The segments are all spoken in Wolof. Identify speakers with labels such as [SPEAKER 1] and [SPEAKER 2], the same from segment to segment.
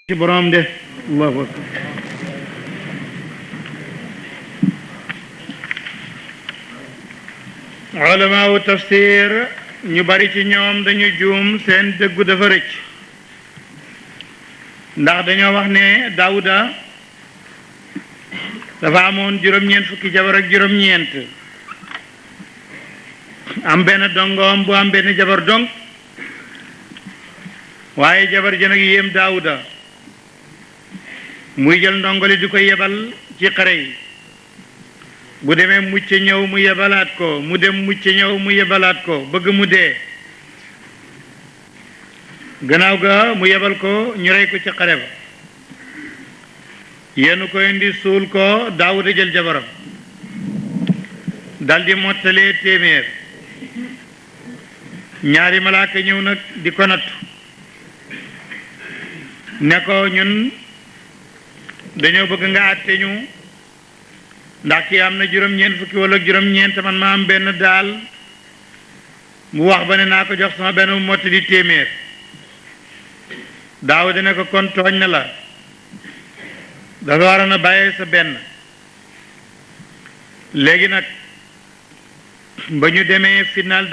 [SPEAKER 1] ci borom de Allahu akbar. ulamaawu tafsir ñu bari ci ñoom dañu juum seen dëggu dafa rëcc ndax dañoo wax ne Daawuda dafa amoon juróom-ñeent fukki jabar ak juróom-ñeent am benn dongoom bu am benn jabar dong waaye jabar ja nag yéem Daawuda muy jël ndongoli di ko yebal ci xare yi bu demee mucc ñëw mu yebalaat ko mu dem mucc ñëw mu yebalaat ko bëgg mu dee gannaaw ga mu yebal ko ñu rey ko ci xare ba yéen ko indi suul ko Daawuda jël jabaram daldi mottalee téeméer ñaari malaaka ñëw nag di ko nattu ne ko ñun dañoo bëgg nga àtte ñu ndax kii am na juróom-ñeent fukki wala juróom-ñeent man ma am benn daal mu wax ba ne naa ko jox sama benn mu motti di téeméer Daawuda ne ko kon tooñ na la dafa waroon a bàyyee sa benn léegi nag ba ñu demee final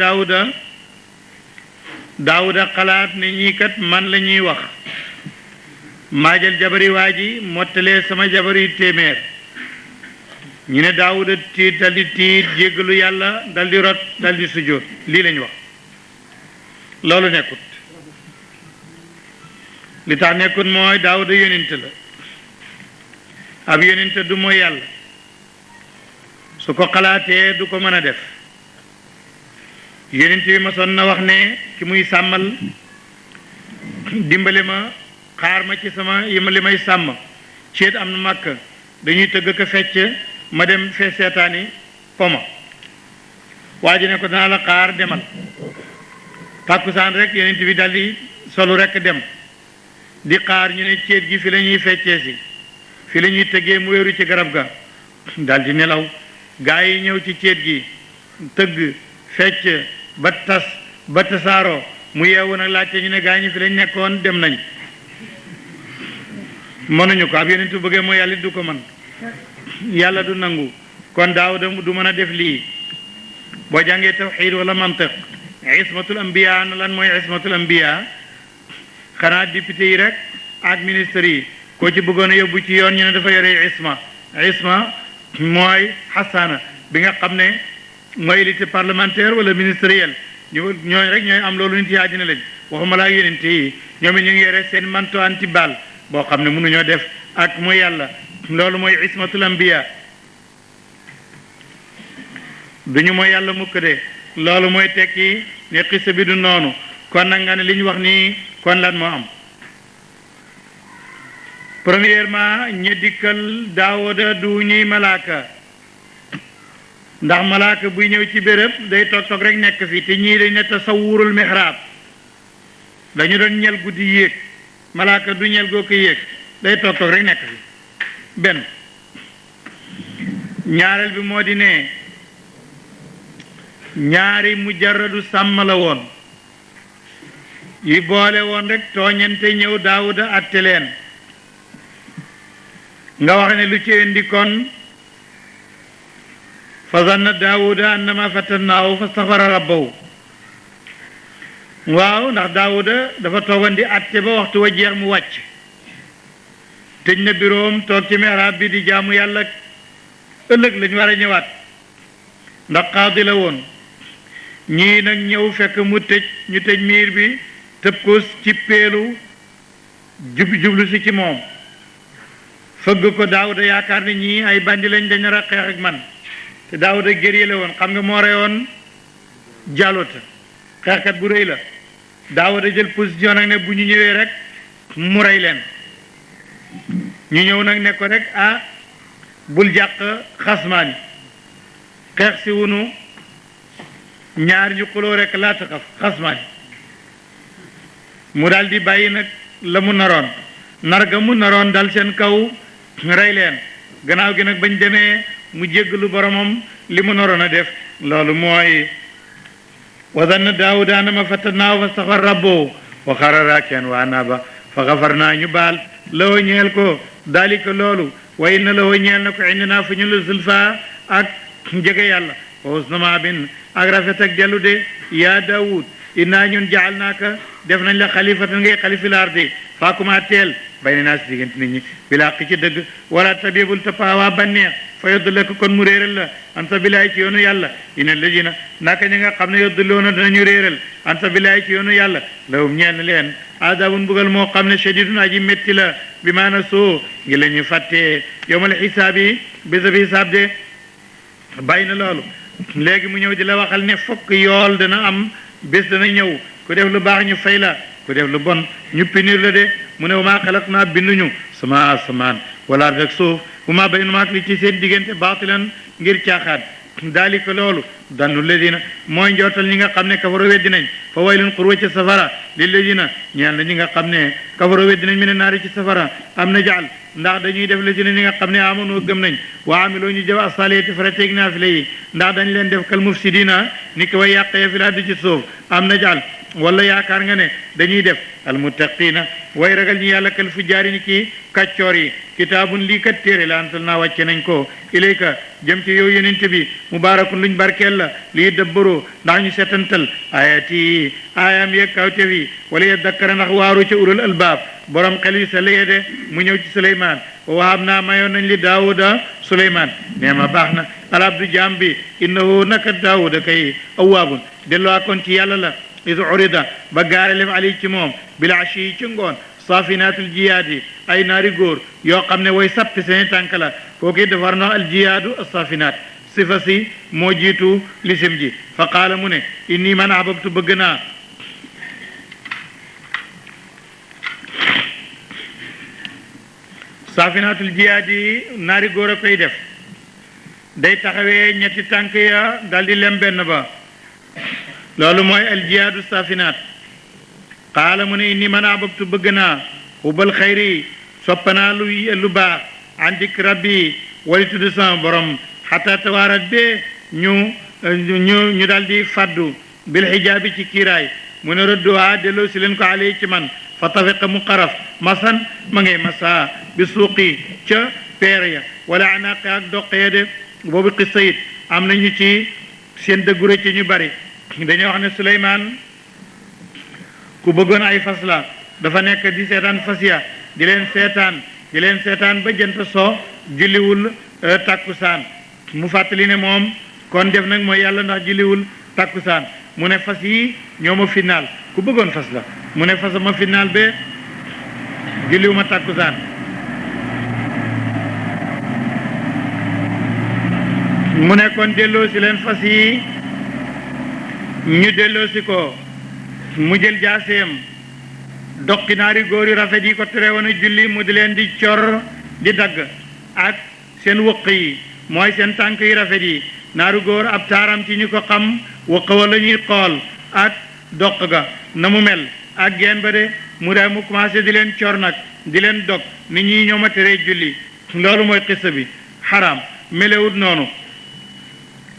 [SPEAKER 1] Daawuda xalaat ne ñii kat man la ñuy wax maa jël jabari waa ji mottalee sama jabari téeméer ñu ne Daawuda tiit daldi tiit jéggalu yàlla daldi rot daldi sujjóot lii lañ wax loolu nekkut li tax nekkut mooy Daawuda yonent la ab yonent du mooy yàlla su ko xalaatee du ko mën a def yonent bi ma son na wax ne ki muy sàmmal dimbali ma xaar ma ci sama li may sàmm ceet am na màkk dañuy tëgg ko fecc ma dem fee seetaani poma waa ji ne ko danaa la xaar demal tàkkusaan rek yonent bi daldi solu rek dem di xaar ñu ne ceet gi fi la ñuy feccee si fi la ñuy tëggee mu wéeru ci garab ga daldi nelaw gaa yi ñëw ci ceet gi tëgg fecc ba tas ba tasaaroo mu yeewu nag laajte ñu ne gaa ñi fi lañ nekkoon dem nañ mënuñu ko ab yonent bu bëggee mooy yàlla du ko mën yàlla du nangu kon Daawuda du mën a def lii boo jàngee tawxiid wala mantiq ismatul ambiya na lan mooy ismatul ambiya xanaa député yi rek ak ministre yi koo ci bëggoon a yóbbu ci yoon ñu ne dafa yore isma mooy xasaana bi nga xam ne mooy élite parlementaire wala ministériel ñooñu rek ñooy am loolu nit yi àddina lañ waxuma laa yonent yi ñoom it ñu ngi yore seen manto antibal boo xam ne mënuñoo def ak mooy yàlla loolu mooy ismatul ambiya duñu mooy yàlla mukk de loolu mooy tekki ne xisa bi du noonu kon nag nga ne li ñu wax nii kon lan moo am premièrement ñi dikkal Daawuda du ñuy malaaka ndax malaaka buy ñëw ci béréb day toog rek nekk fi te ñii dañ ne tasawurul mihrab dañu doon ñel guddi yéeg malaaka du ñel goo ko yéeg day toog rek nekk fi benn ñaareel bi moo di ne ñaari mujarradu sàmm la woon yi boole woon rek tooñante ñëw Daawuda atte leen nga wax ne lu ci indi kon fa zanna Daawuda annama fatannaahu fastaghfara rabbahu waaw ndax Daawuda dafa toogoon di atte ba waxtu wa jeex mu wàcc tëj na biroom toog ci mihrab bi di jaamu yàlla ëllëg lañu war a ñëwaat ndax qaadi la woon ñii nag ñëw fekk mu tëj ñu tëj miir bi tëb ko ci peelu jublu si ci moom fëgg ko Daawuda yaakaar ne ñii ay bandi lañ dañ nar a xeex ak man te Daawuda guerrier la woon xam nga moo reyoon Jaalut xeexkat bu rëy la Daawuda jël position nag ne bu ñu ñëwee rek mu rey leen ñu ñëw nag ne ko rek bul jàq xasmaani xeex si wunu ñaar ñu xuloo rek laa taxaf xasmaani mu daal di bàyyi nag la mu naroon narga mu naroon dal seen kaw rey leen gannaaw gi nag bañ demee mu jéggalu boromam li mu naroon a def loolu mooy wa zanna Daawuda annama fatannaahu fastaghfara rabbahu wa xarra raaki'an wa anaaba fa xafarnaa ñu baal loo ñeel ko dalika loolu wa inna loo ñeel na ko indina fu ñu la zulfa ak jege yàlla wa husna maabin ak rafet ak dellu de yaa Daawud innaa ñun jaalnaaka def nañ la xalifatan ngay xalifil ardi faakuma teel bayna naas diggante nit ñi bilaa ci dëgg wala tabibul tapawaa banneex fa yodduleeko kon mu réeral la anta bilaay ci yoonu yàlla ina ladina naka ñi nga xam ne yodduloona danañu réeral anta bilaay ci yoonu yàlla lawum ñeel na leen adabun bugal moo xam ne shadidun aji métti la bi maana soo ngi la ñu fàttee yowmal xisaab yi bisa bi xisaab de bàyyi na loolu léegi mu ñëw di la waxal ne fokk yool dana am bés dana ñëw ku def lu baax ñu fay la ku def lu bon ñu punir la de mu ne wa maa xalaq naa binduñu sama asamaan wala ard ak suuf bu maa bay nu maak li ci seen diggante baatilan ngir caaxaan daalika loolu dannu ladina mooy njootal ñi nga xam ne kafaro weddi nañ fa waylun xurwa ci safara li ladina ñeel na ñi nga xam ne kafaro weddi nañ mi ne naari ci safara am na jaal ndax dañuy def ladina ñi nga xam ne amono gëm nañ wa amiloo ñu jëf asaliati farateeg naafile yi ndax dañ leen def kal mufsidina ni ko way yàqee fi la di ci suuf am na jaal wala yaakaar nga ne dañuy def almuttaqina way ragal ñi yàlla kal fujjaari ni ki kàccoor yi kitaabun lii kat téere la antal naa wàcce nañ ko ilayka jëm ci yow yonent bi mubaarakun luñ barkeel la lii dëbbaroo ndax ñu setantal ayati aayam yeeg kawtef yi wala yadakkara ndax waaru ca ulul albaab borom xel yu sa laye de mu ñëw ci Suleymaan wa wahab naa mayoon nañ li daawuda Suleymaan nee ma baax na alabdu jaam bi innahu naka daawuda kay awaabun delloo akoon ci yàlla la is urida ba gaarelef ali ci moom bil ashi ci ngoon safinaatul jiyaadi ay naari góor yoo xam ne way sappi seeni tànk la kooku defar na al jiyaadu as-safinaat sifa si moo jiitu lisim ji fa qaala mu ne inni man ahbabtu bëgg naa safinaatul jiyaadi naari góor a koy def day taxawee ñetti tànk ya daldi lem benn ba loolu mooy al jihaadu safinaat qaala mu ne inni man ahbabtu bëgg naa hubal xayri soppanaa lu baax an dik rabbi wali tudd sama borom xata tawaarat bee ñu daldi faddu bil xijaabi ci kiiraay mu ne rëdduwaa delloo si leen ko alay ci man fa tafiqa mu xaraf masan ma ngay masa bi suuqi ca peer ya wala anaqi ak doq ya de boobu xissa it am nañu ci seen dëggure ci ñu bari dañuy wax ne Suleymaan ku bëggoon ay fas la dafa nekk di seetaan fas ya di leen seetaan ba jant soo julliwul takkusaan mu fàttali ne moom kon def nag mooy yàlla ndax julliwul takkusaan mu ne fas yi ñoo ma final ku bëggoon fas la mu ne fas ma final ba julliwuma takkusaan mu ne kon delloo si leen fas yi ñu delloosi ko mu jël jaaseem doqi naari góor yu rafet yi ko tere woon a julli mu di leen di cor di dagg ak seen wëq yi mooy seen tànk yu rafet yi naaru góor ab taaram ci ñu ko xam wëq wala ñuy xool ak doq ga na mu mel ak geen ba de mu daal mu commencé di leen cor nag di leen dog nit ñi ñoo ma teree julli loolu mooy xissa bi xaraam melewut noonu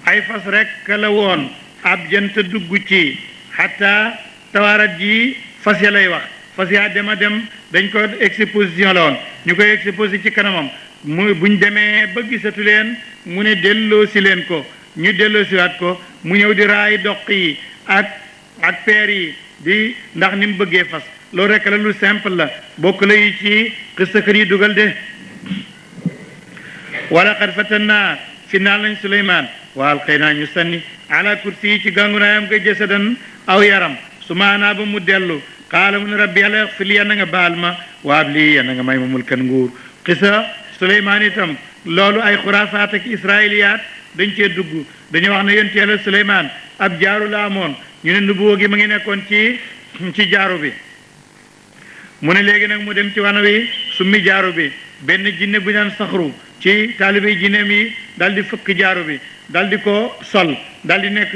[SPEAKER 1] ay fas rek la woon ab jant dugg ci xataa tawaarat ji fas ya lay wax fas yaa dema dem dañ ko exposition la woon ñu koy exposé ci kanamam mu buñ demee ba gisatu leen mu ne delloo si leen ko ñu delloo siwaat ko mu ñëw di raay doq yi ak peer yi di ndax ni mu bëggee fas loolu rek la lu simple la bokk la yi ci xistakër yi dugal de wala xad fatanna final nañ Suleymaan waal xëy naa ñu sànni ala kursi yi ci gàngunaayam nga jësadan aw yaram su maanaa ba mu dellu xaala mu ne rabbi yàlla fili ya na nga baal ma waab lii ya na nga may ma mulkan nguur xisa Suleymaan itam loolu ay xuraafaat ak israiliyaat dañ cee dugg dañu wax ne yonent yàlla Suleymaan ab jaaru la amoon ñu ne nubuwoo gi ma ngi nekkoon ci jaaru bi mu ne léegi nag mu dem ci wana wi summi jaaru bi benn jinne bu ñaan saxru ci taalibe jinneem yi dal di fëkk jaaru bi dal di ko sol dal di nekk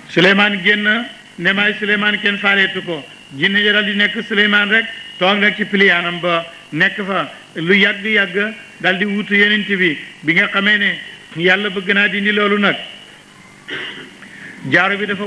[SPEAKER 1] Suleymaan génn ne maay Suleymaan kenn faaleetu ko jinne ja dal di nekk Suleymaan rek toog nag ci piliyaanam ba nekk fa lu yàgg-yàgg dal di wutu yonent bi nga xamee ne yàlla bëgg naa dindi loolu nag jaaru bi dafa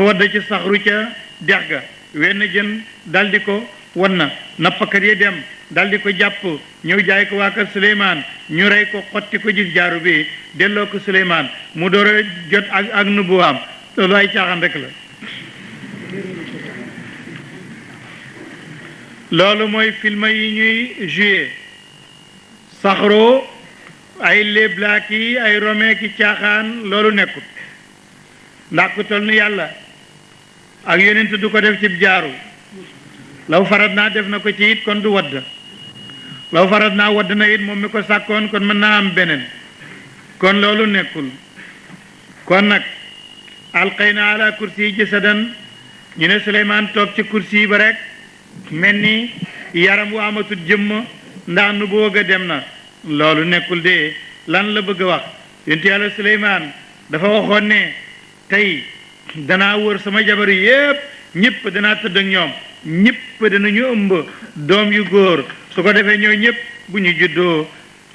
[SPEAKER 1] wadd ci saxru ca dex ga wenn jën daldi ko wan na nappkat yi dem daldi ko jàpp ñëw jaay ko waa kër Suleymaan ñu rey ko xotti ko gis jaaru bi delloo ko Suleymaan mu door a jot ak nubuwaam loolu ay caaxaan rek la loolu mooy film yi ñuy joué saxro ay léeblaak yi ay rome ki caaxaan loolu nekkut ndax ku tol ni yàlla ak yonent du ko def ci jaaru law farat naa def na ko ci it kon du wadd law farat naa wadd na it moom mi ko sàkkoon kon mën naa am beneen kon loolu nekkul kon nag alqayna ala kursi jasadan ñu ne Suleymaan toog ci kursi ba rek mel ni yaram wu amatul jëmm ndax nu bëgg a dem na loolu nekkul de lan la bëgg a wax yonent yàlla Suleymaan dafa waxoon ne tey danaa wër sama jabar yépp ñëpp danaa tëdd ak ñoom ñëpp danañu ëmb doom yu góor su ko defee ñoo ñëpp bu ñu juddoo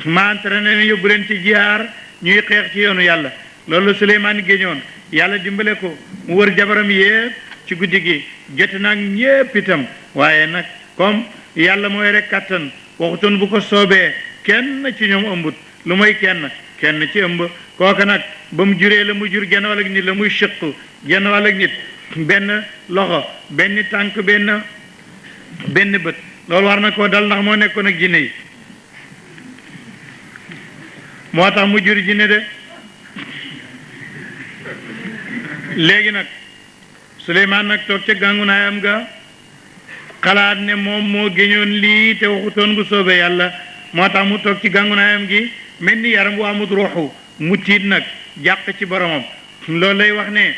[SPEAKER 1] ma entraîné leen yóbbu leen ci jihaar ñuy xeex ci yoonu yàlla loolu Suleymaan géñoon yàlla dimbale ko mu wër jabaram yépp ci guddi gi jot nag ñépp itam waaye nag comme yàlla mooy rek kàttan waxutoon bu ko soobee kenn ci ñoom ëmbut lu mooy kenn ci ëmb kooka nag ba mu juree la mu jur genn wàll ak nit la muy sëq genn wàll ak nit benn loxo benn tànk benn bët loolu war na koo dal ndax moo nekkoon ak jinne yi moo tax mu jur jinne de léegi nag Suleymaan nag toog ca gàngunaayam ga xalaat ne moom moo géñoon lii te waxutoon bu soobee yàlla moo tax mu toog ci gàngunaayam gi mel ni yaram bu amut ruuxu mu tiit nag jàq ci boromam loolu lay wax ne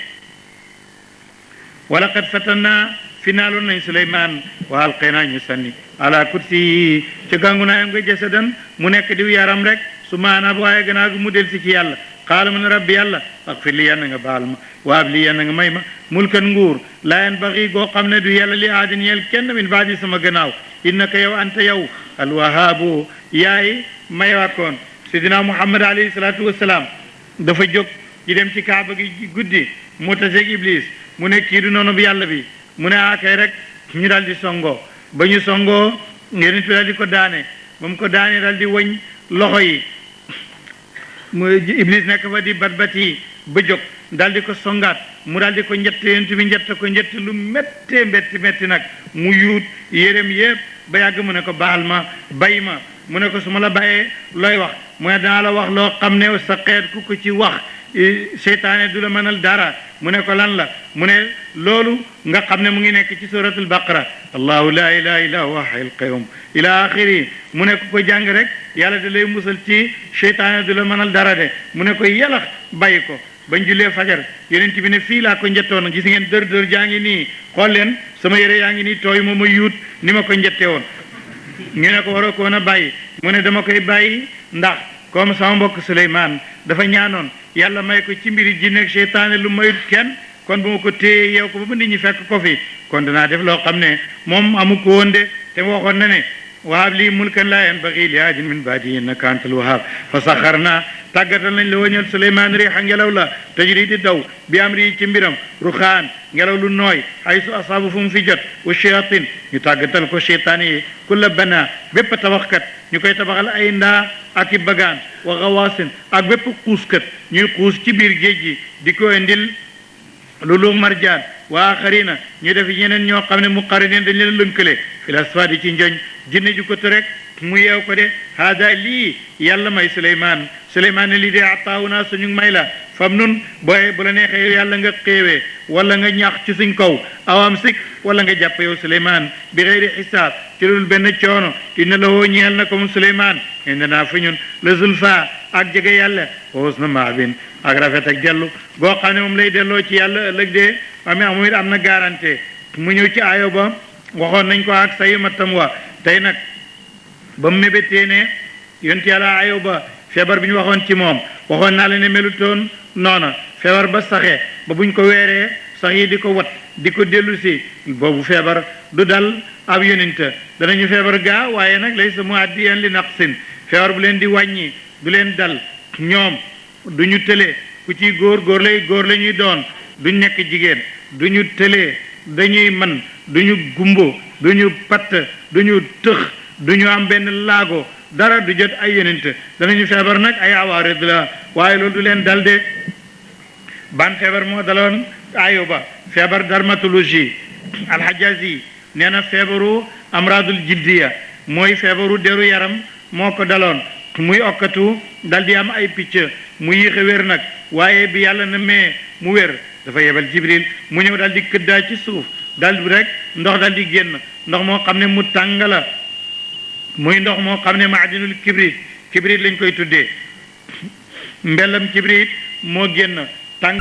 [SPEAKER 1] wala qad fatanna finaaloon nañ Suleymaan wa alqaynaa ñu sànni ala kursi ca gàngunaayam ga jasadan mu nekk diw yaram rek su maanaam waaye gannaaw gi mu del si ci yàlla xaala mu ne rabbi yàlla axfir li yanna nga baal ma waab li yanna nga may ma mulkan nguur laa yanbaghi goo xam ne du yàlla li aadin yel kenn min baadi sama gannaaw innaka yow anta yow alwahaabu yaay maywaakoon sidina Muhammad alayhi salaatu wassalaam dafa jóg di dem ci kaaba gi guddi mu taseeg Iblis mu ne kii du noonu bi yàlla bi mu ne akay rek ñu daal di songoo ba ñu songoo yonent bi daal di ko daane ba mu ko daane daal di wëñ loxo yi mu Iblis nekk fa di bat yi ba jóg daal di ko songaat mu daal di ko njett yonent bi njett ko njett lu méttee métti nag mu yuut yéreem yépp ba yàgg mu ne ko baal ma bay ma mu ne ko su ma la bàyyee looy wax mu ne danaa la wax loo xam ne sa xeet ku ko ci wax seytaane du la mënal dara mu ne ko lan la mu ne loolu nga xam ne mu ngi nekk ci suratul baqara allahu la ilaha illa huwa hayyul qayyum ila axiri mu ne ko jàng rek yàlla da lay musal ci seytaane du la mënal dara de mu ne ko yalax bàyyi ko bañ julee fajar yonent bi ne fii laa ko njëttoon gis ngeen dër jaa ngi nii xool leen sama yére yaa ngi nii tooy moom ma yuut ni ma ko njëtte woon ñu ne ko waroo ko woon a bàyyi mu ne dama koy bàyyi ndax comme sama mbokk Suleymaan dafa ñaanoon yàlla may ko ci mbiri jinne ak seytaane lu mayut kenn kon bu ma ko téye yeew ko ba nit ñi fekk ko fi kon danaa def loo xam ne moom amu ko woon de te waxoon na ne wahab lii mulkan laa yanbaghi li ahadin min ba'di innaka antal wahhab fa saxarna tàggatal nañ la wañal Suleymaan riixa ngelaw la tajri di daw bi amri ci mbiram ruxaan ngelaw lu nooy haysu asaabu fu mu fi jot wa shayatin ñu tàggatal ko seytaan yi kulla bana bépp tabaxkat ñu koy tabaxal ay ndaa ak i bagaan wa xawaasin ak bépp xuuskat ñuy xuus ci biir géej gi di ko indil lulu marjaan wa axarina ñu def ñeneen ñoo xam ne muqarrinin dañ leen lënkale fil asfaadi ci njoñ jinne ju ko rek mu yeew ko de haada lii yàlla may Suleymaan ne lii de ataawu naa suñu may la fam nun booye bu la neexee yàlla nga xéewee wala nga ñaax ci suñ kaw awam sik wala nga jàpp yow Suleymaan bi xeyri xisaab ci loolu benn coono inna la woo ñeel na ko mu Suleymaan indi naa fi ñun la zulfa ak jege yàlla woos na maabin ak rafet ak dellu goo xam ne moom lay delloo ci yàlla ëllëg de moom it am na garantie mu ñëw ci ayo ba waxoon nañ ko ak sayi matam wa tey nag ba mu mébétee ne yonent yàlla ayo ba feebar bi ñu waxoon ci moom waxoon naa la ne melutoon noona feebar ba saxee ba buñ ko weeree sax yi di ko wat di ko dellu si boobu feebar du dal ab yonent danañu feebar gaa waaye nag lay sa muaddiyan li naqsin feebar bu leen di wàññi du leen dal ñoom du ñu tëlee ku ci góor la ñuy doon duñ nekk jigéen du ñu tëlee dañuy man duñu gumbo duñu patt duñu tëx duñu am benn laago dara du jot ay yonent danañu feebar nag ay awaarid la waaye loolu du leen dal de ban feebar moo daloon Ayuba feebar dermatologie alxajazi nee na feebaru amradul jildiya mooy feebaru deru yaram moo ko daloon muy okkatu dal di am ay picc mu yéex a wér nag waaye bi yàlla na mee mu wér dafa yebal jibril mu ñëw dal di këddaa ci suuf dal di rek ndox dal di génn ndox moo xam ne mu tàng la muy ndox moo xam ne maadinul kibrit lañ koy tuddee mbellam kibrit moo génn tàng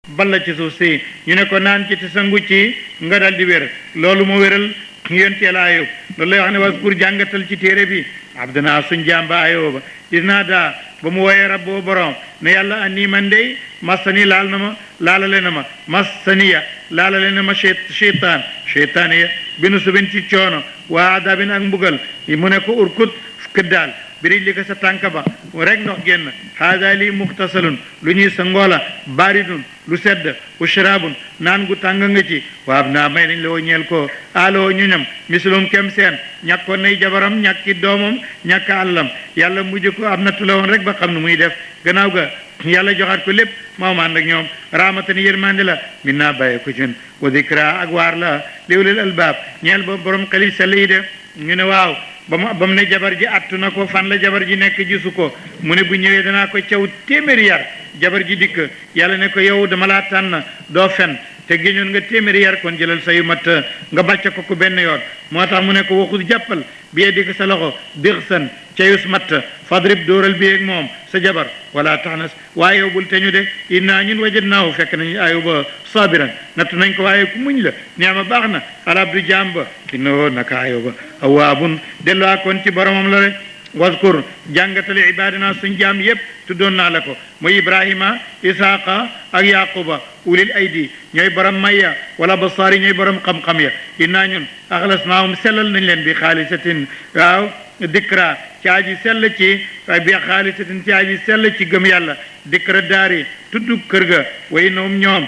[SPEAKER 1] balla ci suuf si ñu ne ko naan ci te sangu ci nga dal di wér loolu moo wéral yonent Yàlla Ayub loolu lay wax ne was pour jàngatal ci téere bi abdana suñ jàmba Ayuba dinaa daa ba mu woyee rabboo borom ne yàlla ani man dey massani laalale na ma massaniya laalale na ma cheytaan ya binu subin ci coono waa adabin ak mbugal mu ne ko urkut këddaal biri li ko sa tànk ba rek ndox génn haada lii muxtasalun lu ñuy sa ngoola baridun lu sedd ushrabun naan gu tàng nga ci waab naa may nañ la woo ñeel ko aloo ñu ñam mislum kem seen ñàkkoon nay jabaram ñàkki doomam ñàkk àllam yàlla mujj ko am nattu la woon rek ba xam nu muy def gannaaw ga yàlla joxaat ko lépp maam ànd ak ñoom rahmatan yërmande la min naa bàyyi ko cun wa dikra ak waar la liwlil albaab ñeel ba borom xeli sell yi de ñu ne waaw ba mu ne jabar ji attu na ko fan la jabar ji nekk gisu ko mu ne bu ñëwee danaa ko caw téeméeri yar jabar ji dikk yàlla ne ko yow dama laa tànn doo fen te géñoon nga téeméeri yar kon jëlal sa yu mat nga bàcc ko benn yoon moo tax mu ne ko waxul jàppal bi yee dikk sa loxo dirsan cayus matt fadrib dóoral bi ak moom sa jabar wala taxnas waaye yow bul te ñu de innaa ñun wajadnaahu fekk nañu Ayuba sabiran nattu nañ ko waaye ku muñ la neema baax na alabdu jàmba innahu naka Ayuba awaabun delloo kon ci boromam la rek waskur jàngatale ibadina suñ jaam yépp tuddoon naa la ko mooy Ibrahima Isaaqa ak Yaquba ulil aydi ñooy borom mayya wala basaari ñooy borom xam-xam ya innaa ñun axlasnaahum sellal nañ leen bi xaalisatin waaw dikra ci aji sell ci bi xaalisatin ci aji sell ci gëm yàlla dikra daari tudd kër ga way noom ñoom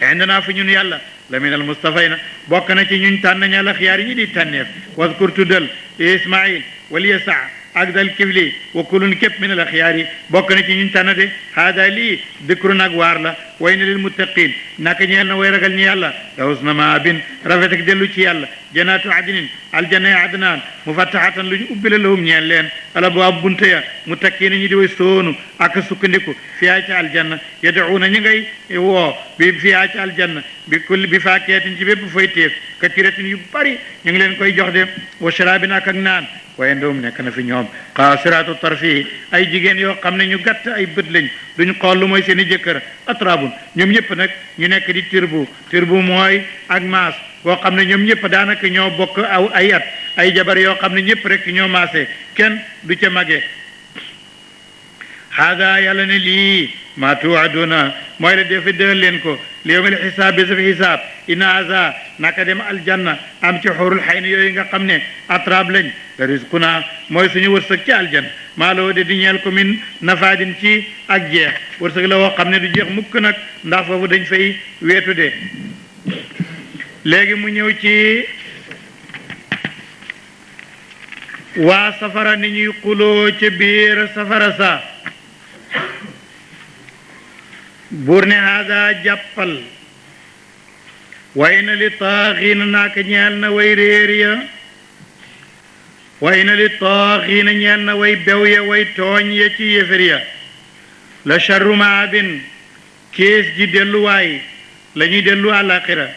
[SPEAKER 1] indana fi ñun yàlla la minal mustafayna bokk na ci ñuñ tànn ñàlla xiyaar yi di tànneef waskur tuddal Ismail wal yasa ak dal kifli wa kulun képp min al xiyaar yi bokk na ci ñuñ tànn de haada lii dikru nag waar la way na lil muttaqin naka ñeel na way ragal ñi yàlla la husna maabin rafet ak dellu ci yàlla janaatu adnin aljanna ya adnaan mufattaxatan lu ñu ubbila lahum ñeel leen alabwaab bunte ya muttaqiina ñi di way soonu ak sukkandiku fiyaa ci aljanna yad'uuna ñi ngay woo bi fiyaa ci aljanna bi kulli bi faakeetin ci bépp fay teef katiratin yu bari ñu ngi leen koy jox de wa sharaabin ak naan waaye ndawum nekk na fi ñoom qaasiraatu tarfi ay jigéen yoo xam ne ñu gàtt ay bët lañ duñ xool lu mooy seen i jëkkër atrabun ñoom ñëpp nag ñu nekk di tirbu mooy ak maas boo xam ne ñoom ñëpp daanaka ñoo bokk aw ay at ay jabar yoo xam ne ñëpp rek ñoo maase kenn du ca mage haada yàlla ne lii maa tuwaaduna mooy la defe dëgal leen ko li yawmil xisaab bi safi xisaab ina haza naka dem aljanna am ci xurul xayn yooyu nga xam ne atrab lañ la risquna mooy suñu wërsëg ci aljanna maa loo de di ñeel ko min nafaadin ci ak jeex wërsëg la woo xam ne du jeex mukk nag ndax foofu dañ fay weetu de léegi mu ñëw ci waa safara ni ñuy xuloo ci biir safara sa buur ne haada jàppal way na li taaxiina naaka ñeel na way réer ya way na li taaxiina ñeel na way bew ya way tooñ ya ci yéefér ya la charru maabin kees ji delluwaay la ñuy dellu àlaxira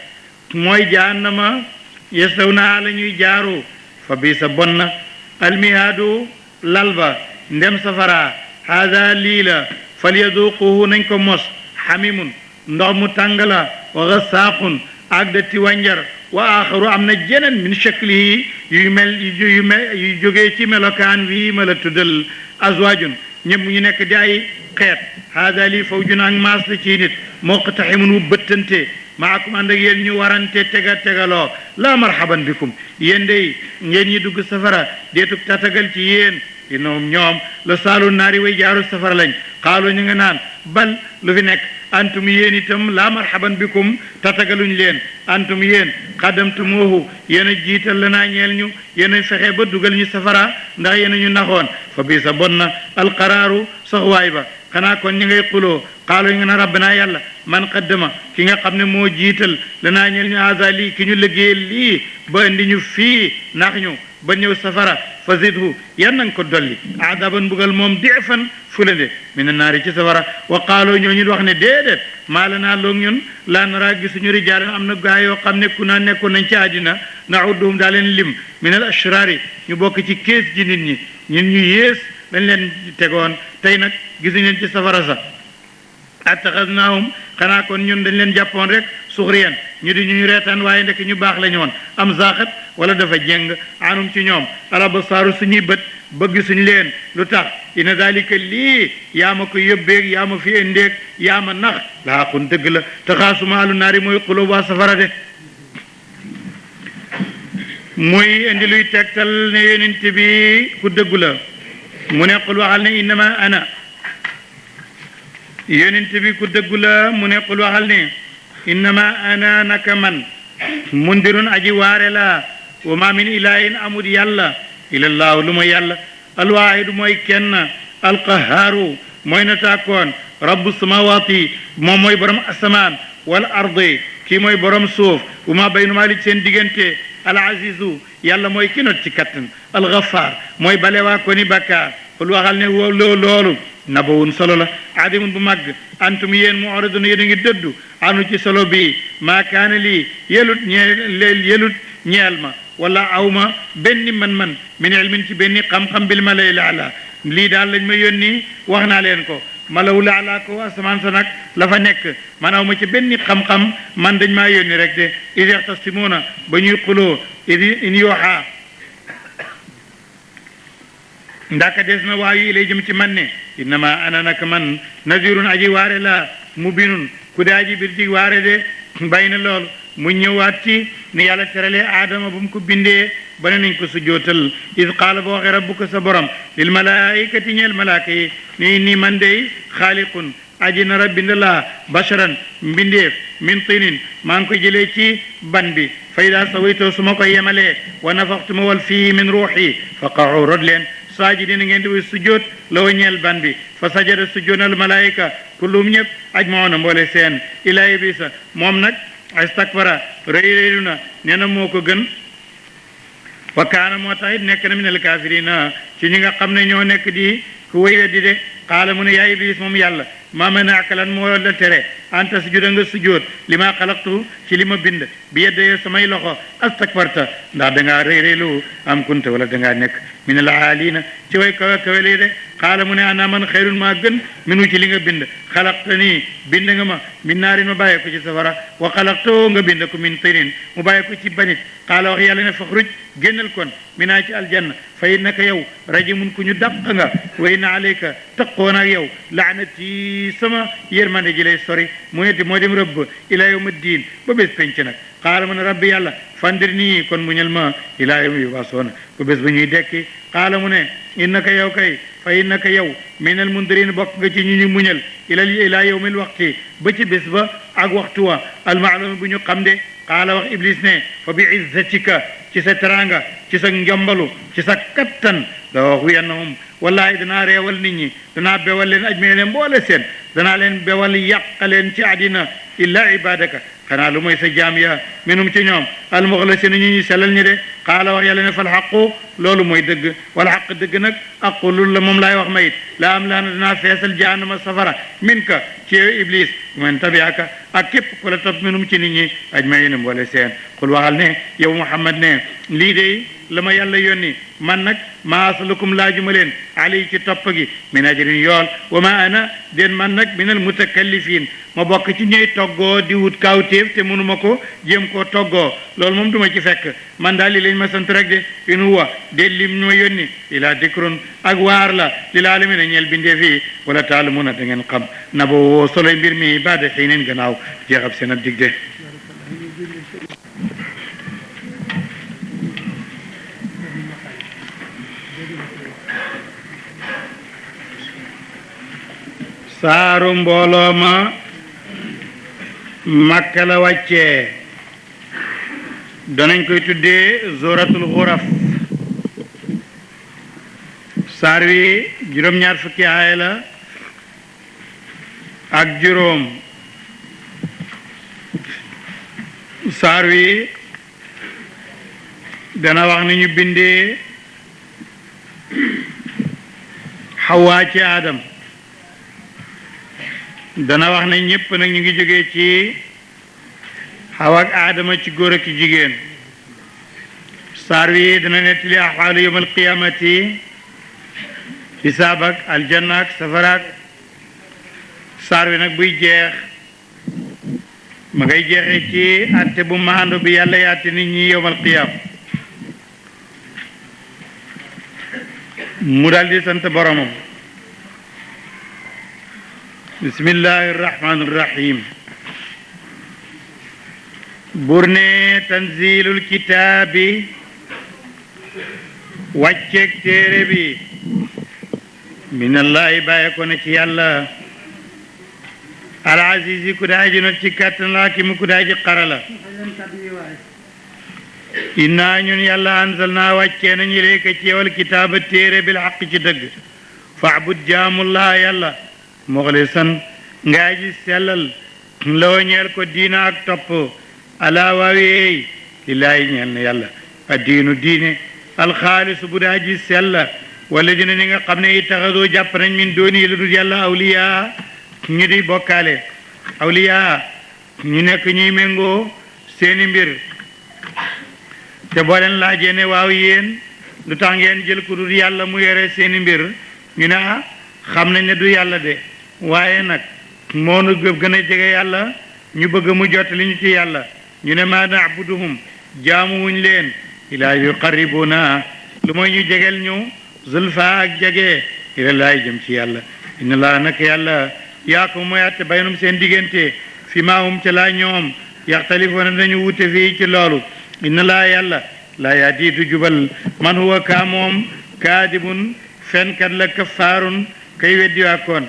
[SPEAKER 1] mooy jahannama yesaw naa la ñuy jaaru fa bii sa bon na almihaadu lalba ndem safara haada lii la fal yaduquhu nañ ko mos xamimun ndox mu tàng la wa gasaaqun ak dëtti wànjar wa axaru am na jeneen min shaklihi yu jógee ci melokaan wi ma la tuddal azwaajun ñëpp ñu nekk di ay xeet haada lii fawjun ak maas la ci nit muqtaximun wu bëttante maakum ànd ak yéen ñu warante tegaloo la marhaban bikum yéen day ngeen ñi dugg safara deetug tatagal ci yéen innahum ñoom la saalu naari way jaaru safara lañ xaalu ñu nga naan bal lu fi nekk antum yéen itam la marhaban bikum tatagaluñ leen antum yéen xaddamtumuuhu yéen a jiital lanaa ñeel ñu yéen a fexe ba dugal ñu safara ndax yéen a ñu naxoon fa bii sa bon na alqaraaru saxwaay ba xanaa kon ñi ngay xuloo xaalu nga na rabbana yàlla man qaddama ki nga xam ne moo jiital lanaa ñeel ñu haza lii ki ñu liggéeyal lii ba indi ñu fii nax ñu ba ñëw safara fa zidhu yan nañ ko dolli adaban mbugal moom di'fan fulande mina naari ci safara wa qaaloo ñoo ñu wax ne déedéet maa la naa loog ñun laa naraa gisuñu rijaalan am na gaa yoo xam ne ku naa nekkoon nañ ci àddina na'udduhum daa leen lim min al ashraari ñu bokk ci kees ji nit ñi ñun ñu yées dañ leen tegoon tey nag gisuñu leen ci safara sa attaxadnaahum xanaa kon ñun dañ leen jàppoon rek suxriyan ñu di ñu reetaan waaye ndek ñu baax la ñu woon am zaaxat wala dafa jeng anum ci ñoom alabasaaru suñuy bët bëgg suñu leen lu tax ina dalika lii yaa ma ko yóbbeeg yaa ma fi indeeg yaa ma nax laa xun dëgg la te xaasuma alu naari mooy xuloo waa safara de muy indi luy tegtal ne yonent bi ku dëggu la mu ne qul waxal ne innama ana yonent bi ku dëggu la mu ne qul waxal ne innama ana naka man mundirun aji waare la wa ma min ilahin amud yàlla ilallaahu lu mooy yàlla alwaahidu mooy kenn alqahaaru mooy na tàkkoon rabbu samawati moom mooy borom asamaan wal ardi kii mooy borom suuf wa ma baynuma li seen diggante al azizu yàlla mooy ki not ci kattan al ghaffar mooy balewaa ko ni bakkaar xul waxal ne loolu nabawun solo la adimun bu màgg antum yéen mu'ridun yéen a ngi dëddu anu ci solo bi maa kaana lii yelut ñeel ma wala awma benn man min ilmin ci benn xam-xam bil malay laala lii daal lañ ma yónni wax naa leen ko malaw laala ko asamaan sa nag la fa nekk man awma ci benn xam-xam man dañ maa yónni rek de id yaxtasimuuna ba ñuy xuloo in yooxaa ndaka des na waayu ilay jëm ci man ne innama ana naka man nazirun aji waare la mubinun ku daa ji bir ji waare de bàyyi na loolu mu ñëwaat ci ni yàlla teralee aadama bu mu ko bindee ba ne nañ ko sujjootal is qaala ba waxee rabbuka sa borom lil malaikati ñeel malaaka yi ni man dey xaaliqun aji na bind laa basharan mbindeef min tinin maa ngi ko jëlee ci ban bi fa ida sawaytoo su ma ko yemalee wa nafaxtu ma wal fii min ruuxi fa qa'u rod leen saajidina ngeen di way sujjoot la wa ñeel ban bi fa sajada sujjoonal malaayika kullum ñëpp ajmauna mboole seen ilaa iblisa moom nag astakbara réyréylu na nee na moo ko gën wa kaana moo tax it nekk na minal kaafirina ci ñi nga xam ne ñoo nekk di ku wéy weddi de qaala mu ne yaa iblis moom yàlla maa manaaka lan moo la tere anta sujuda nga sujjoot li ma xalaqtu ci li ma bind bi yeddee samay loxo astakbarta ndax dangaa réyréylu am kunta wala dangaa nekk minal aalina ci way kawe kawe lii de qaala mu ne ana man xayrun maa gën minu ci li nga bind xalaqtanii bind nga ma min naarin ma bàyyi ko ci safara wa xalaqtoo nga bind ko min tinin mu bàyyi ko ci banit qaala wax yàlla ne faxruj génnal kon minaa ci aljanna fa innaka yow rajimun ku ñu dàq nga wa inna alayka taqoon ak yow laanati sama yërmande ji lay sori moo dem rëbb ila yawma diin ba bés penc nag qaala mu ne rabbi yàlla fandir nii kon muñal ma ilaa yawmi yub'asuuna ba bés ba ñuy dekki qaala mu ne innaka yow kay fa innaka yow minal mundirin bokk nga ci ñu muñal ilaa yawmil waqti ba ci bés ba ak waxtu wa almaalum bu ñu xam de qaala wax iblis ne fa bi izzatika ci sa teranga ci sa njombalu ci sa kattan da wax wiyannahum wallahi danaa reewal nit ñi danaa bewal leen ajmee leen mboole seen danaa leen bewal yàqaleen ci àddina illa ibadaka xanaa lu mooy sa jaam ya minum ci ñoom almuxlasina ñu sellal ñi de qaala wax yàlla ne fal xaqu loolu mooy dëgg wala xaq dëgg nag aqulul la moom laay wax mayit laa am laa na danaa feesal jahannama safara min ka ci iblis man tabiaka ak képp ku la topp minum ci nit ñi ajmaina mboole seen xul waxal ne yow Muhammad ne lii de la ma yàlla yónni man nag maa asalukum laajuma leen alay ci topp gi min ajrin yool wa ma ana den man nag minal mutakallifin ma bokk ci ñëy toggoo di wut kawtéef te mënuma ko jéem koo toggoo loolu moom duma ci fekk man daal li lañ ma sant rek de in huwa de lim ñu ma yónni ila dikrun ak waar la lil aalamiina ñeel bindee fii wala taalamuna da ngeen xam na boo soloy mbir mi baada xiinin gannaaw jeexab seen ab dig de saaru mbooloo ma Makka la wàccee danañ koy tuddee zoratul xuraf saar wi juróom-ñaar fukki aaya la ak juróom saar wi dana wax ni ñu bindee Xawaa ci Aadam dana wax ne ñépp nag ñu ngi jógee ci Xawa ak Aadama ci góor ak jigéen saar wi dana nettali axwaalu yawmal qiyaamati hisaab ak aljanna ak safara ak saar wi nag buy jeex ma ngay jeexee ci àtte bu maandu bi yàlla yaate nit ñi yawmal qiyaam mu daldi sant boromam bismillahi irrahmani irrahim buur ne tanzilul kitaabi wàcceeg téere bi minallahi bàyyi ko na ci yàlla al azizi ku daa ji not ci kàttan la ki mu ku daa ji xara la inna ñun yàlla anzal naa wàccee nañu ilayka ci yowal kitaaba téere bil xaq ci dëgg faabud jaamullah yàlla muxlisan ngaa ji sellal loo ñeel ko diina ak topp alaa waaweey lillaahi ñeel na yàlla addiinu diine alxaalisu bu daa ji sella wala dina ni nga xam ne itaxadoo jàpp nañ min dooni lu dul yàlla awliyaa ñu di bokkaale awliyaa ñu nekk ñuy méngoo seeni mbir te boo leen laajee ne waaw yéen lu tax ngeen jël ku dul yàlla mu yore seeni mbir ñu ne xam nañ ne du yàlla de waaye nag moo nu gën a jege yàlla ñu bëgg mu jot li ñu ci yàlla ñu ne maa na'buduhum jaamuwuñ leen ilaa yuqarribuna lu mooy ñu jegel ñu zulfa ak jege ila laay jëm ci yàlla inna laa nak yàlla yaa ko mooy atte baynum seen diggante fi maa hum ca laa ñoom yaxtalifoona dañu wute fii ci loolu inna laa yàlla laa yahdi du jubal man huwa kaa moom kaadibun fenkat la kafaarun kay weddi waakoon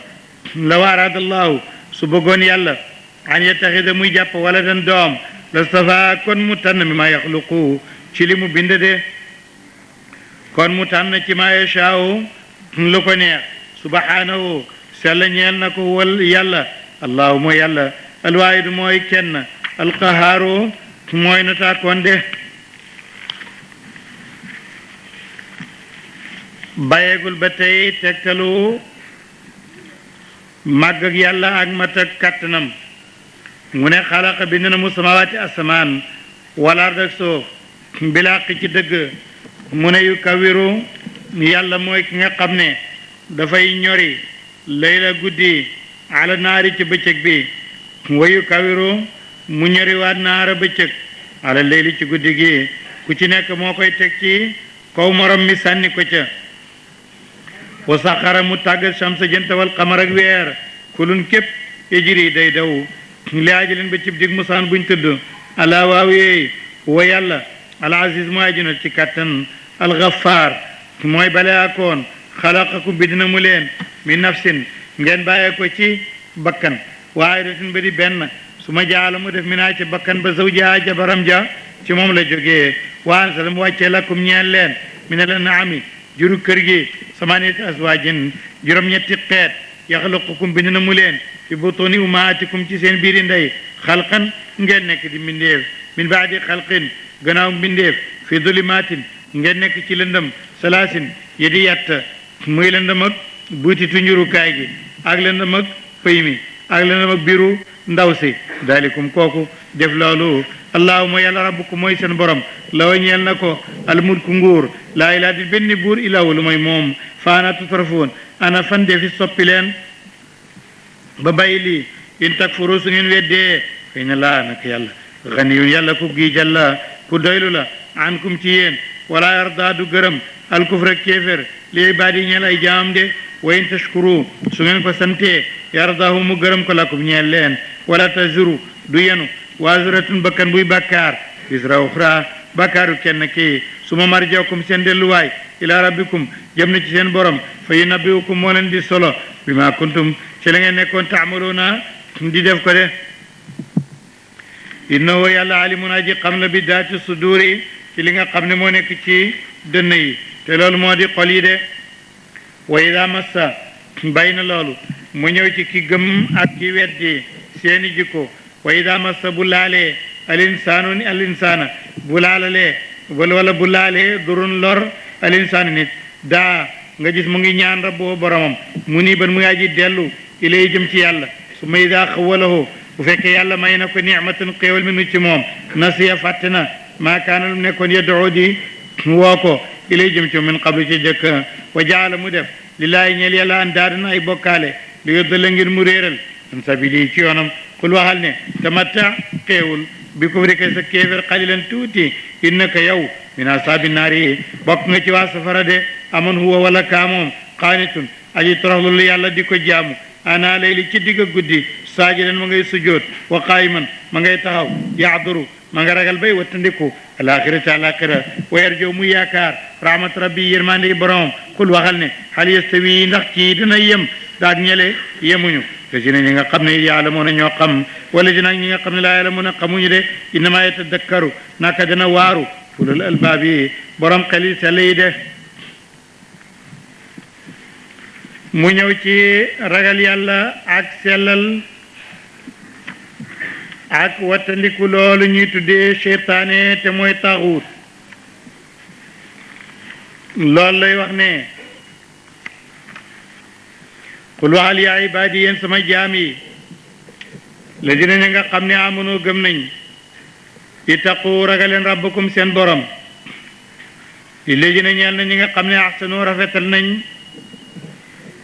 [SPEAKER 1] law araadallahu su bëggoon yàlla an yattaxida muy jàpp wala dan doom la stafa kon mu tànn mi ma yaxluqu ci li mu bind de kon mu tànn ci ma yashaaw lu ko neex subhanahu sella ñeel na ko wal yàlla allahu mooy yàlla alwaahidu mooy kenn alqahaaru mooy na taakoon de bàyyeegul ba tey tegtalu màgg ak yàlla ak mat ak kàttanam mu ne xalaqa bind na mu samawaati asamaan wala ard ak suuf bilaq ci dëgg mu ne yu kawiru yàlla mooy ki nga xam ne dafay ñori layla guddi ala naari ci bëccëg bi wayu kawiru mu ñori waat naara bëccëg ala layli ci guddi gi ku ci nekk moo koy teg ci kaw morom mi sànni ko ca wa saxara mu tàggat shamsa jant wal qamar ak weer kulun képp ijri day daw li ajalin ba cib dig musaan buñ tudd ala waaw yeey wa yàlla al aziz mooy ajunal ci kàttan al ghaffar mooy bale akoon xalaqakum bind na mu leen min nafsin ngeen bàyyee ko ci bakkan waahidatin ba di benn su ma jaala mu def minaa ci bakkan ba zawjaha jabaram ja ci moom la jógee wa ansala mu wàccee lakum ñeel leen mina al an'ami juru kër gi samaniyati azwaajin juróom-ñetti xeet yaxluqukum bind na mu leen fi butuni ummaatikum ci seen biiri ndey xalqan ngeen nekk di mbindeef min baadi xalqin gannaaw mbindeef fi dulimaatin ngeen nekk ci lëndëm salaasin yedi yatt muy lëndëm ak buutitu njurukaay gi ak lëndëm ak pëy mi ak lëndëm ak biiru ndaw si dalikum kooku def loolu allahuma yàlla rabbukum mooy seen borom lawa ñeel na ko almulku nguur laa ilaa di benn buur ilaahu lu mooy moom faana tutrafoon ana fan defi soppi leen ba bàyyi lii in takfuru su ngeen weddee fay na laa nak yàlla ganiyun yàlla ku giijal la ku doylu la ankum ci yéen wala yarda du gërëm alkufra kéefér li ibaadi ñeel ay jaamam de wa in tashkuru su ngeen ko santee yardahu mu gërëm ko lakum ñeel leen wala taziru du yenu waziratun bakkan buy bàkkaar wisra uxra bàkkaaru kenn kii suma marjawkum seen delluwaay ila rabbikum jëm na ci seen borom fa yunabbiukum moo leen di solo bi ma kuntum ci la ngeen nekkoon taamaluuna di def ko de innahu yàlla alimun aji xam la bi daati suduri ci li nga xam ne moo nekk ci dënn yi te loolu moo di xol yi de wa ida massa bay na loolu mu ñëw ci ki gëm ak ki weddi seeni jikko wa ida massa bu laalee alinsaanu ni alinsaana bu laalalee wala bu laalee durun lor alinsaanu nit daa nga gis mu ngi ñaan rabbu boromam mu nii ban mu ngi aji dellu ilay jëm ci yàlla su ma ida xawalahu bu fekkee yàlla may na ko nicmatan xéewal mi nu ci moom nasiya fàtte na maa kaana lu nekkoon yad'u di woo ko ilay jëm ci min qablu ci jëkk wa jaala mu def lillaahi ñeel yàlla andaadan ay bokkaale li yudilla ngir mu réeral an sabili ci yoonam kul waxal ne tamatta xéewul bi kufrika sa kéefér xalilan tuuti innaka yow min asaabi naari bokk nga ci waa safara de aman huwa wala kaa moom qaanitun aji toroxlu lu yàlla di ko jaamu ana layli ci digga guddi saajidan ma ngay sujjoot wa qaayiman ma ngay taxaw yaaduru ma nga ragal bay wattandiku alaxirati alaxira wa yarjow mu yaakaar rahmat rabbi yërmande borom kul waxal ne hal yastawi ndax kii dina yem daag ñele yemuñu te si ne ñi nga xam ne yaalamuuna ñoo xam wala si nag ñi nga xam ne laa yaalamuuna xamuñu de innama yatadakkaru naka dana waaru ulul albaab yi borom xel yi sell yi de mu ñëw ci ragal yàlla ak sellal ak wattandiku loolu ñuy tuddee seytaane te mooy taxuut loolu lay wax ne qul waxal yaa ibaadi yéen sama jaam yi la dina ña nga xam ne amunoo gëm nañ ittaqu ragaleen rabbakum seen borom li léegi na ñeel na ñi nga xam ne axsanu rafetal nañ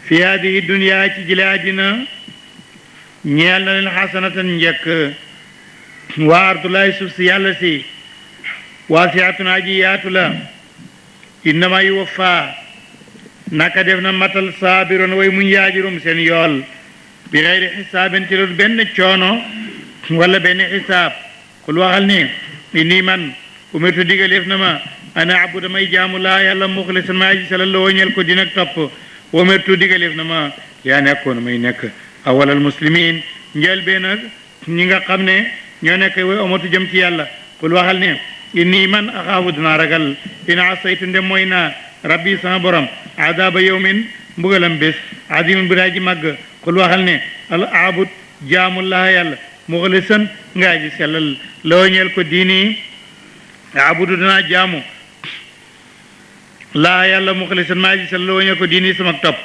[SPEAKER 1] fi haadihi dunya ci jile àddina ñeel na leen xasanatan njëkk waa ardulaay suuf si yàlla si waasiatun aji yaatu la innama yuwaffa naka def na matal saabiroon way muñ yaajirum seen yool bi xeyri xisaabin ci loolu benn coono wala benn xisaab kul waxal ni inni man umirtu digaleef na ma ana abu damay jaamu laa yàlla muxlisan ma aji salal la woñeel ko dinak topp umirtu digaleef na ma yaa nekkoon may nekk awalal muslimin njël bee nag ñi nga xam ne ñoo nekk way omatu jëm ci yàlla kul waxal ne inni man axaafu dinaa ragal in asaytu ndem mooy naa rabbi sama borom adaba yawmin mbugalam bés adimin bu daa ji màgg kul waxal ne al abud jaamullah yàlla muxlisan ngaa ji sellal loo ñeel ko diini abudu danaa jaamu laa yàlla muxlisan maa ji sellal loo ñeel ko diini sama topp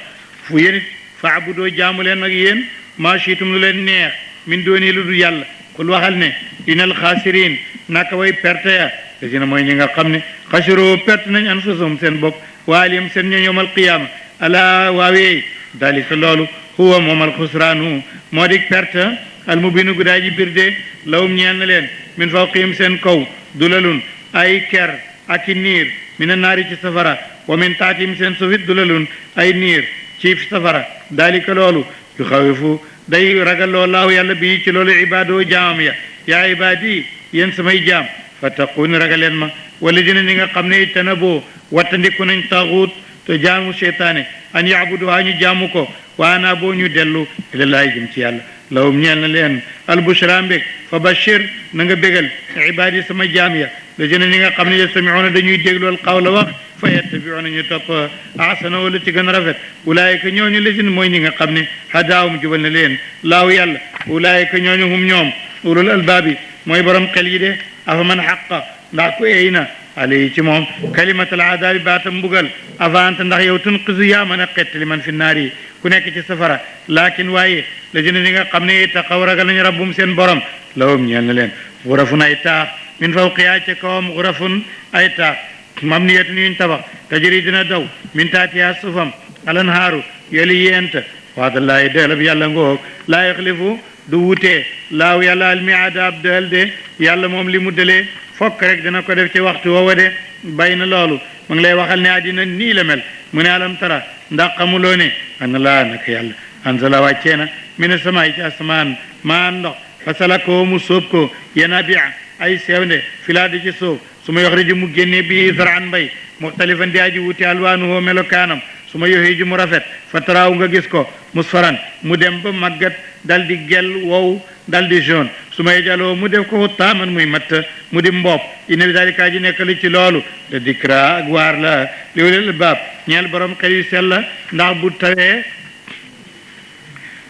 [SPEAKER 1] fu yéen it fa abudoo jaamu leen nag yéen maa shiitum lu leen neex min dooni lu du yàlla kul waxal ne inal xaasiriin naka way perte ya te si na mooy ñi nga xam ne xasiroo perte nañ anfusahum seen bopp waaliyam seen ñoom yawmal qiyaama alaa waawee dalika loolu huwa moom alxusraanu moo di perte almubinu gudaa ji birde lawum ñeel na leen min fawqihim seen kaw dulalun ay ker ak i niir mina naari ci safara wa min taatihim seen suufit dulalun ay niir ci safara dalika loolu yu xawifu day ragalloo laahu yàlla bii ci loolu ibaadoo jaamam ya yaa ibaadi yéen samay jaam fattaquuni ragaleen ma wala dina ñi nga xam ne tanaboo wattandiku nañ taxuut te jaamu seytaane an yaabuduhaa ñu jaamu ko waana boo ñu dellu ilallaahi jëm ci yàlla lawum ñeel na leen albushra mbég fa bashir na nga bégal ibaadi sama jaam ya la dina ñi nga xam ne yastamiuuna dañuy déglool xawla wax fa yattabiuuna ñu topp ahsana wala ci gën a rafet ulaayika ñooñu lesin mooy ñi nga xam ne hadaahum jubal na leen laaw yàlla ulaayika ñooñu hum ñoom ulul albaabi mooy borom xel yi de afa man xaqa ndax ku eey na alayhi ci moom kalimatal adaabi baatam mbugal avanta ndax yow tunqisu yaa mën a xettali man fi naar yi ku nekk ci safara laakin waaye la dina ñi nga xam ne taqaw ragal nañu rabbum seen borom lawum ñeel na leen xurafun ay taax min fawqihaa ca kawam xurafun ay taax mamniyatun yuñ tabax tajri dina daw min taatihaa suufam alanhaaru yoli yent waadallaahi dëlab yàlla ngoog laa yaxlifu du wutee laaw yàlla almiada ab dël de yàlla moom li mu dëlee fokk rek dina ko def ci waxtu woowa de bay na loolu mu ngi lay waxal ne àddina nii la mel mu ne alam tara ndax xamuloo ne ana laa naka yàlla anzala wàccee na mina samaay ci asamaan maa ndox fa salakoo mu sóob ko yanabia ay sewnde filaadi ci suuf su ma yox riji mu génnee bii zaraan mbay muxtalifan di aji wuti alwaanuhoo melokaanam su ma yoxee ji mu rafet fa taraaw nga gis ko musfaran mu dem ba màggat dal di gel wow dal di jaune su may jaloo mu def ko taaman muy matt mu di mbopp inna bi dalika ji nekk li ci loolu te dikra ak waar la li ulil albaab ñeel borom xel yu sell ndax bu tawee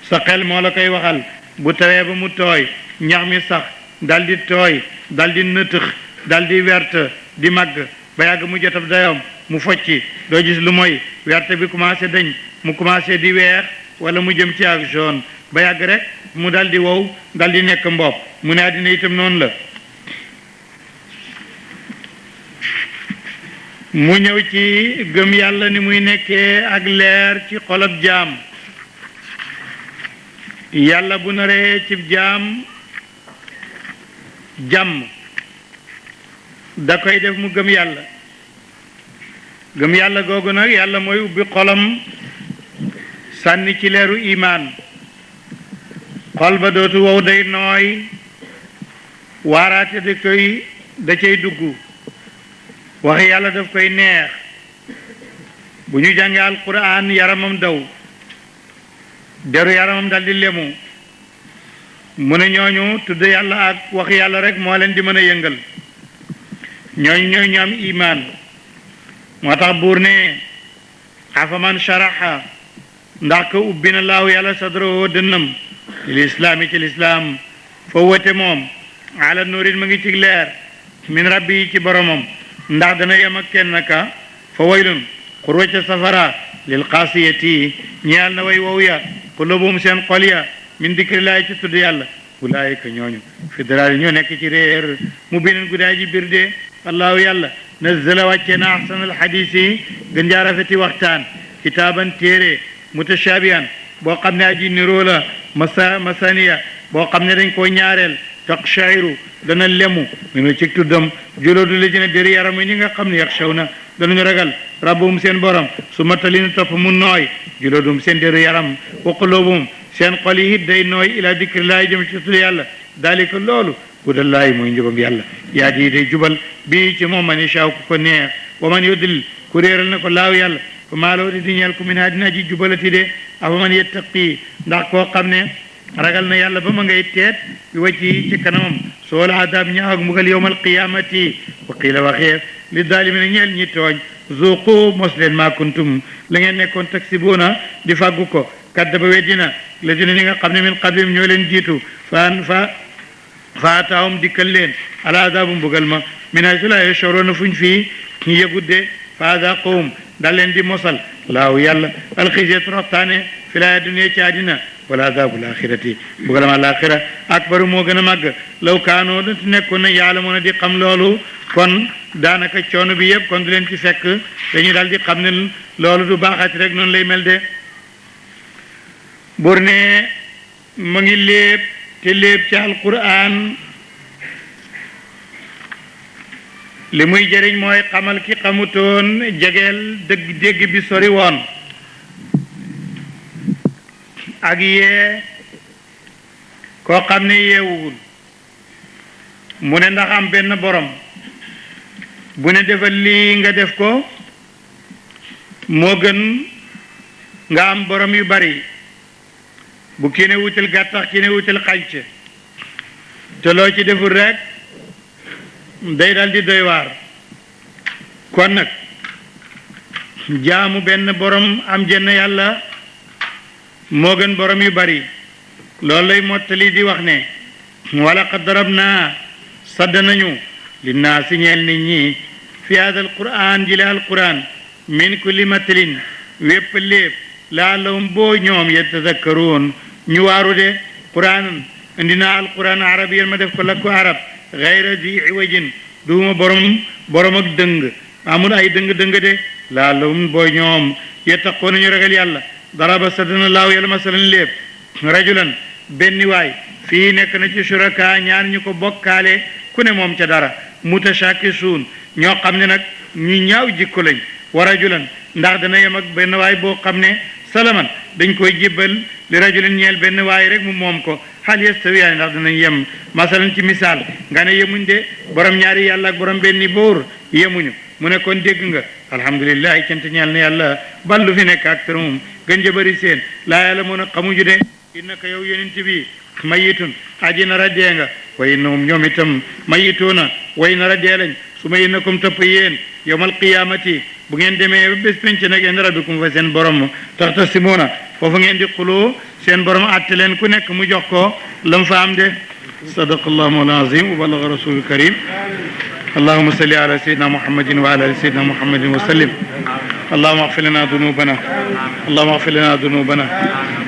[SPEAKER 1] sa xel moo la koy waxal bu tawee ba mu tooy ñax mi sax dal di tooy dal di nëtëx dal di wert di màgg ba yàgg mu jotab dayoom mu focci doo gis lu mooy werte bi commencé dañ mu commencé di weex wala mu jëm ci ak jaune ba yàgg rek mu dal di wow dal di nekk mbopp mu ne àddina itam noonu la mu ñëw ci gëm yàlla ni muy nekkee ak leer ci xolab jaam yàlla bu naree ci jaam jàmm da koy def mu gëm yàlla googu nag yàlla mooy ubbi xolam sànni ci leeru imaan xol ba dootu wow day nooy waaraate da cay dugg wax yàlla daf koy neex bu ñu jàngee alquran yaramam daw deru yaramam dal di lemu mu ne ñooñu tudd yàlla ak wax yàlla rek moo leen di mën a yëngal ñooñu ñooy ñu am imaan moo tax buur ne afaman sharaxa ndax ko ubbi na laahu yàlla sadro dënnam lil islaami ci lislaam foo wote moom ala nuurin ma ngi ci leer min rabbi ci boromam ndax dana yem ak kenn ka fa waylun xurwa ca safara lil qaasiyati ñeel na way wow ya qulubuhum seen xol ya min dikrillahi ci tudd yàlla ulaayika ñooñu fi dalaali ñoo nekk ci réer mu binin guddaay ji bir de allahu yàlla nazzala wàcce na ahsanal xadiis yi gën jaa rafeti waxtaan kitaaban téere mutashaabihan boo xam ne aji niroo la masaniya boo xam ne dañ koo ñaareel taqshairu dana lemu minu ci tuddam juloodu la jëne déri yaram yi ñi nga xam ne yaxshawna danañu ragal rabbum seen borom su ma talinu topp mu nooy juloodum seen déri yaram wa quluubum seen xol yi it day nooy ila dikrillaahi jëm ci tudd yàlla dalika loolu hudallaahi mooy njubam yàlla yaa di day jubal bii ci moom man yashaa ku ko neex wa man yudlil ku réeral na ko laaw yàlla fa maa lahu di ñeel ku min haadin aji jubalati de afa man yettaqi ndax koo xam ne ragal na yàlla ba ma ngay teet bi wacci ci kanamam soo la adaab ñaaw ak mbugal yawmal qiyaamati wa qiila waxeef li daalimina ñeel ñi tooñ zuuqu mos leen maa kuntum la ngeen nekkoon taksibuuna di fàggu ko kaddaba weddina la dina ñi nga xam ne min qablim ñoo leen jiitu faataawum dikkal leen ala adaabu mbugal ma min haysu laa yash'uruuna fuñ fii ñu yëgudde fa adaaqahum dal leen di mosal laahu yàlla alxisya toroxtaane fi laa dunya ci àddina wala adaabul axirati mbugalam alaaxira akbaru moo gën a màgg law kaanoo da nekkoon na ya'lamuuna di xam loolu kon daanaka coono bi yëpp kon du leen ci fekk dañuy daal di xam ne loolu du baaxati rek noonu lay mel de bur ne mu ngi léeb te léeb ci alquran li muy jëriñ mooy xamal ki xamutoon jegeel dëgg dégg bi sori woon ak yee koo xam ne yeewuwul mu ne ndax am benn borom bu ne defal lii nga def ko moo gën nga am borom yu bari bu kii ne wutal gàttax kii ne wutal xànc te loo ci deful rek day dal di doy waar kon nag jaamu benn borom am jenn yàlla moo gën borom yu bari loolu lay mottali di wax ne wala qad darabna sadd nañu linnaasi ñeel nit ñi fi hada alquran jile alquran min kulli matalin wépp lépp laalahum boo ñoom yatazakkaruun ñu waaru de quran indi naa alquran arabiyan ma def ko lakku arab gayra di iwajin duuma borom ak dëng amul ay dëng-dëng de laalahum boo ñoom yattaqoona ñu ragal yàlla daraba saddana laahu yàlla masalan lépp rajulan benn waay fii nekk na ci suraka ñaar ñu ko bokkaale ku ne moom ca dara mutashakisuun ñoo xam ne nag ñu ñaaw jikko lañ wa rajulan ndax dana yem ak benn waay boo xam ne salaman dañ koy jébbal li rajulan ñeel benn waay rek mu moom ko hal yastawiyaani ndax danañ yem masalan ci misaal nga ne yemuñ de borom ñaari yàlla ak borom benni boor yemuñu mu ne kon dégg nga alhamdulillahi cant ñeel na yàlla ballu fi nekk ak tërmum gën jëbëri seen laa yàlla mën a xamuju de innaka yow yonent bi mayitun aji nar a dee nga wa innahum ñoom itam mayituuna way nar a dee lañ su ma innakum topp yéen yawmal qiyaamati bu ngeen demee ba bés penc nag inda rabbikum fa seen borom taxtasimuuna foofu ngeen di xuloo seen borom àtte leen ku nekk mu jox ko lam fa am de sadaqallahu mawlana azim wa balaga rasulul karim اللهم صل على سيدنا محمد وعلى ال سيدنا محمد وسلم اللهم اغفر لنا ذنوبنا اللهم اغفر لنا ذنوبنا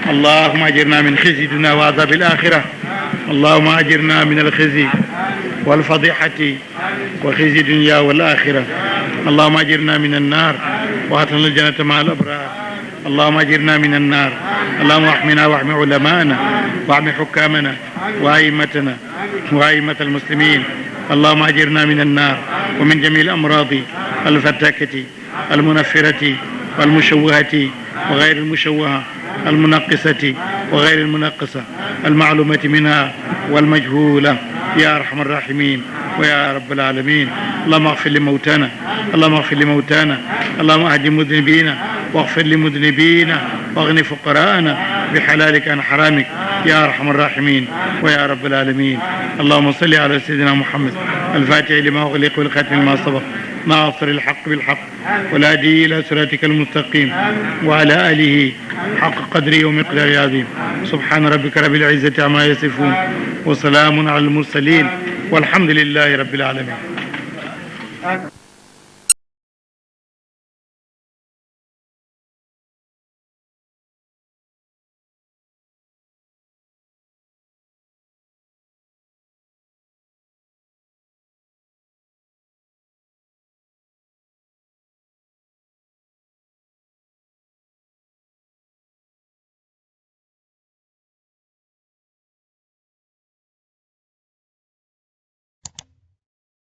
[SPEAKER 1] اللهم اجرنا من خزي الدنيا وعذاب الاخره اللهم اجرنا من الخزي والفضيحه وخزي الدنيا والاخره اللهم اجرنا من النار وادخلنا الجنه مع الابرار اللهم اجرنا من النار اللهم احمنا واحم علماءنا واحم حكامنا وائمتنا وائمه المسلمين اللهم اجرنا من النار ومن جميع الامراض الفتاكه المنفره والمشوهه وغير المشوهه المنقصه وغير المنقصه المعلومه منها والمجهوله يا ارحم الراحمين ويا رب العالمين اللهم اغفر لموتانا اللهم اغفر لموتانا اللهم اهد مذنبينا واغفر لمذنبينا واغن فقراءنا بحلالك عن حرامك يا ارحم الراحمين ويا رب العالمين اللهم صل على سيدنا محمد الفاتح لما اغلق والخاتم لما سبق ناصر الحق بالحق والهادي الى صراطك المستقيم وعلى اله حق قدره ومقداره العظيم سبحان ربك رب العزه عما يصفون وسلام على المرسلين والحمد لله رب العالمين